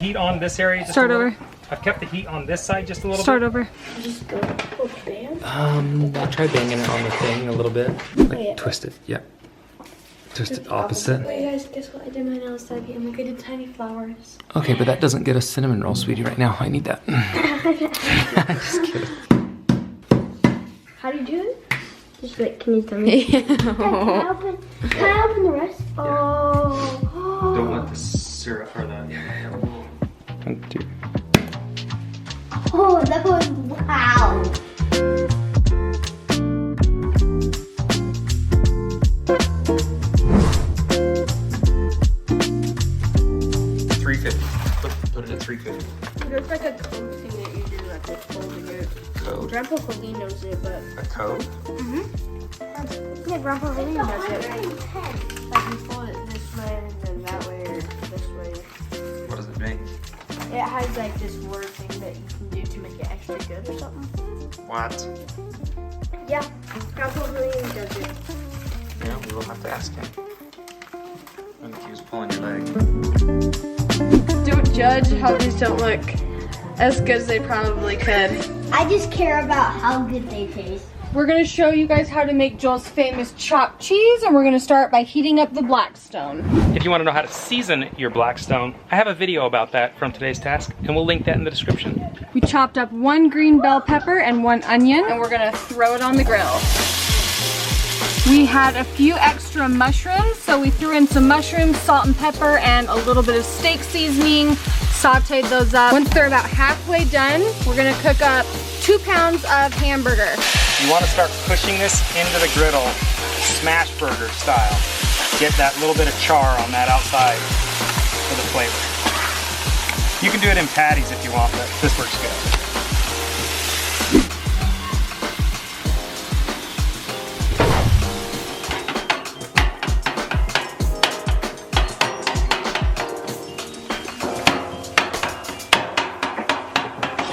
heat on this area just Start over. I've kept the heat on this side just a little Start bit. over. Just go bam. I'll try banging it on the thing a little bit. Like twist it, yep. Twist it opposite. Wait guys, guess what? I did my nails today. I'm gonna do tiny flowers. Okay, but that doesn't get a cinnamon roll, sweetie, right now. I need that. Just kidding. How do you do it? Just like, can you tell me? Can I open the rest? Oh. Don't let the syrup or the... 1, 2. Oh, that was wow. Put it at 350. There's like a code thing that you do at this folding it. Code? Grandpa Hoellein knows it, but... A code? Yeah, Grandpa Hoellein does it. Like you fold it this way, and then that way, or this way. What does it mean? It has like this word thing that you can do to make it extra good or something. What? Yeah, Grandpa Hoellein does it. Yeah, we will have to ask him. I think he was pulling your leg. Don't judge how these don't look as good as they probably could. I just care about how good they taste. We're gonna show you guys how to make Joel's famous chopped cheese, and we're gonna start by heating up the Blackstone. If you want to know how to season your Blackstone, I have a video about that from today's task, and we'll link that in the description. We chopped up 1 green bell pepper and 1 onion, and we're gonna throw it on the grill. We had a few extra mushrooms, so we threw in some mushrooms, salt and pepper, and a little bit of steak seasoning, sauteed those up. Once they're about halfway done, we're gonna cook up 2 pounds of hamburger. You want to start pushing this into the griddle, smash burger style. Get that little bit of char on that outside for the flavor. You can do it in patties if you want, but this works good.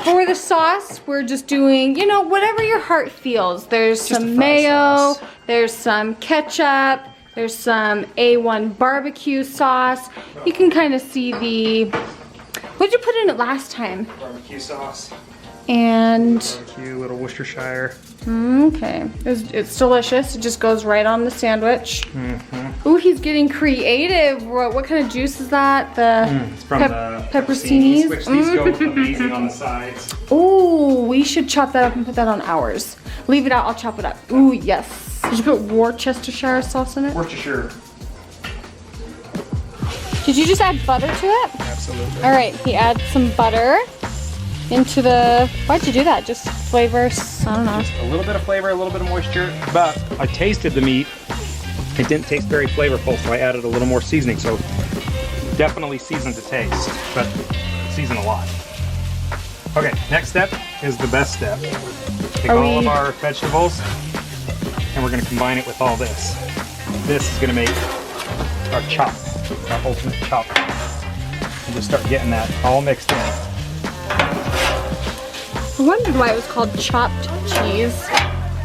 For the sauce, we're just doing, you know, whatever your heart feels. There's some mayo, there's some ketchup, there's some A1 barbecue sauce. You can kind of see the, what did you put in it last time? Barbecue sauce. And, Barbecue, little Worcestershire. okay, it's delicious. It just goes right on the sandwich. Ooh, he's getting creative. What kind of juice is that? It's from the Pepper Cinis. which these go amazing on the sides. Ooh, we should chop that up and put that on ours. Leave it out, I'll chop it up. Ooh, yes. Did you put Worcestershire sauce in it? Worcestershire. Did you just add butter to it? Absolutely. All right, he adds some butter into the, why'd you do that? Just flavors, I don't know. Just a little bit of flavor, a little bit of moisture, but I tasted the meat. It didn't taste very flavorful, so I added a little more seasoning. So definitely season to taste, but season a lot. Okay, next step is the best step. Take all of our vegetables and we're gonna combine it with all this. This is gonna make our chop, our ultimate chop. And just start getting that all mixed in. I wondered why it was called chopped cheese.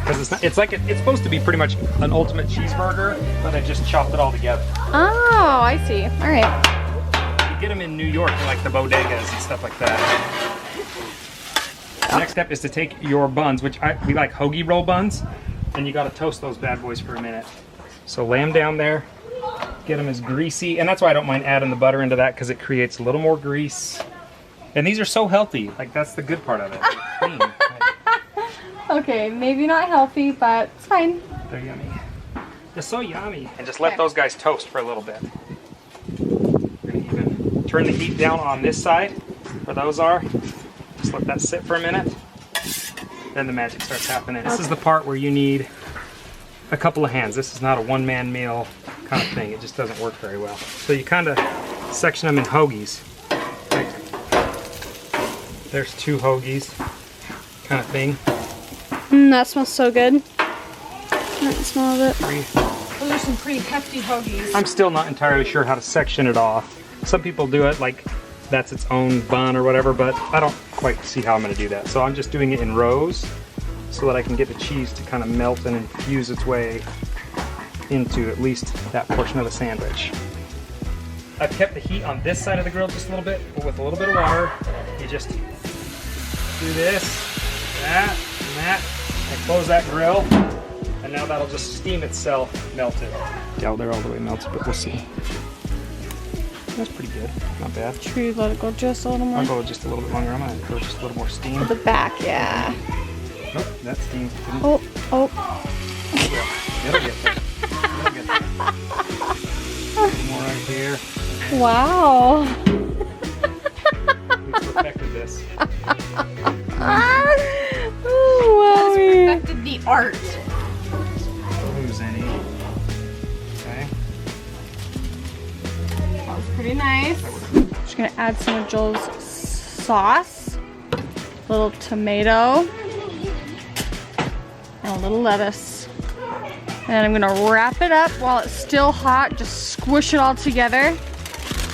Because it's supposed to be pretty much an ultimate cheeseburger, but I just chopped it all together. Oh, I see. All right. You get them in New York in like the bodegas and stuff like that. The next step is to take your buns, which we like hoagie roll buns, and you gotta toast those bad boys for a minute. So lay them down there, get them as greasy, and that's why I don't mind adding the butter into that, because it creates a little more grease. And these are so healthy, like that's the good part of it. Clean. Okay, maybe not healthy, but it's fine. They're yummy. They're so yummy. And just let those guys toast for a little bit. We're gonna even turn the heat down on this side, where those are. Just let that sit for a minute. Then the magic starts happening. This is the part where you need a couple of hands. This is not a one-man meal kind of thing. It just doesn't work very well. So you kind of section them in hoagies. Right? There's 2 hoagies kind of thing. That smells so good. I can smell it. 3. Those are some pretty hefty hoagies. I'm still not entirely sure how to section it off. Some people do it like that's its own bun or whatever, but I don't quite see how I'm going to do that. So I'm just doing it in rows so that I can get the cheese to kind of melt and infuse its way into at least that portion of the sandwich. I've kept the heat on this side of the grill just a little bit, but with a little bit of water, you just do this, that, and that, and close that grill, and now that'll just steam itself melted. Yeah, they're all the way melted, but we'll see. That's pretty good, not bad. Should we let it go just a little more? I'll go just a little bit longer. I'm gonna go just a little more steam. The back, yeah. Nope, that steam didn't. Oh. Yeah, it'll get there. It'll get there. More right here. Wow. We perfected this. Oh, wow. Perfected the art. Lose any. Okay. That was pretty nice. Just gonna add some of Joel's sauce, a little tomato, and a little lettuce. And I'm gonna wrap it up while it's still hot. Just squish it all together.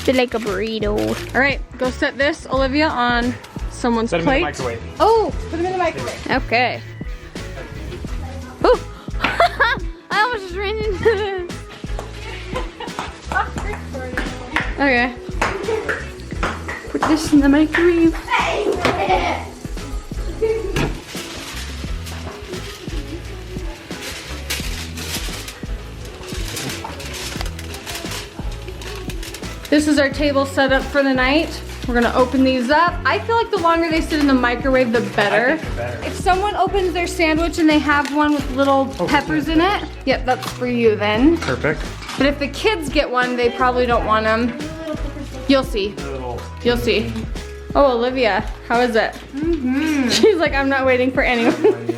Be like a burrito. All right, go set this, Olivia, on someone's Set them plate. in the microwave. Oh, put them in the microwave. Okay. Ooh. I almost just ran into this. Okay. Put this in the microwave. This is our table set up for the night. We're gonna open these up. I feel like the longer they sit in the microwave, the better. I think they're better. If someone opens their sandwich and they have one with little peppers in it, yep, that's for you then. Perfect. But if the kids get one, they probably don't want them. You'll see. You'll see. Oh, Olivia, how is it? She's like, I'm not waiting for anyone.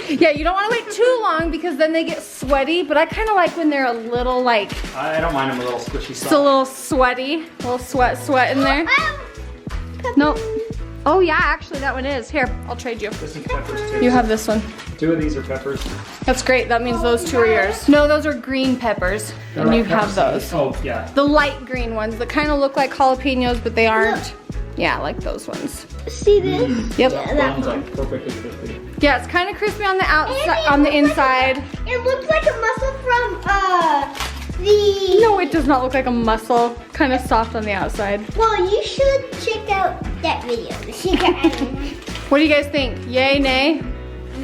Yeah, you don't want to wait too long because then they get sweaty, but I kind of like when they're a little like, I don't mind them a little squishy just soft. a little sweaty, a little sweat in there. Nope. Oh yeah, actually that one is. Here, I'll trade you. This is peppers too. You have this one. 2 of these are peppers. That's great. That means those 2 are yours. No, those are green peppers, and you have those. Oh, yeah. The light green ones that kind of look like jalapenos, but they aren't. Yeah, like those ones. See this? Yep. That one. Like perfectly crispy. Yeah, it's kind of crispy on the outside, on the inside. It looks like a muscle from the. No, it does not look like a mussel. Kind of soft on the outside. Well, you should check out that video. The secret island. What do you guys think? Yay, nay?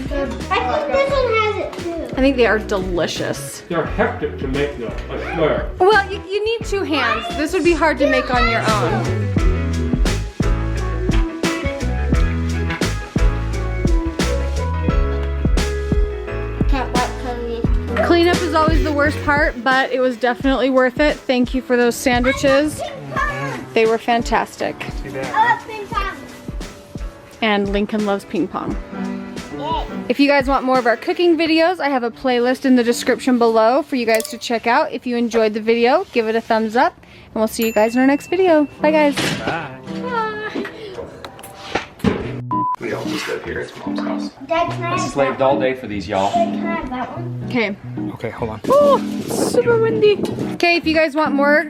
I think this one has it too. I think they are delicious. They're hectic to make though, I swear. Well, you need 2 hands. This would be hard to make on your own. Cleanup is always the worst part, but it was definitely worth it. Thank you for those sandwiches. They were fantastic. See that? And Lincoln loves ping pong. If you guys want more of our cooking videos, I have a playlist in the description below for you guys to check out. If you enjoyed the video, give it a thumbs up, and we'll see you guys in our next video. Bye guys. Bye. We all just live here. It's Mom's house. Dad, can I I slaved all day for these, y'all. Can I have that one? Okay. Okay, hold on. Oh, super windy. Okay, if you guys want more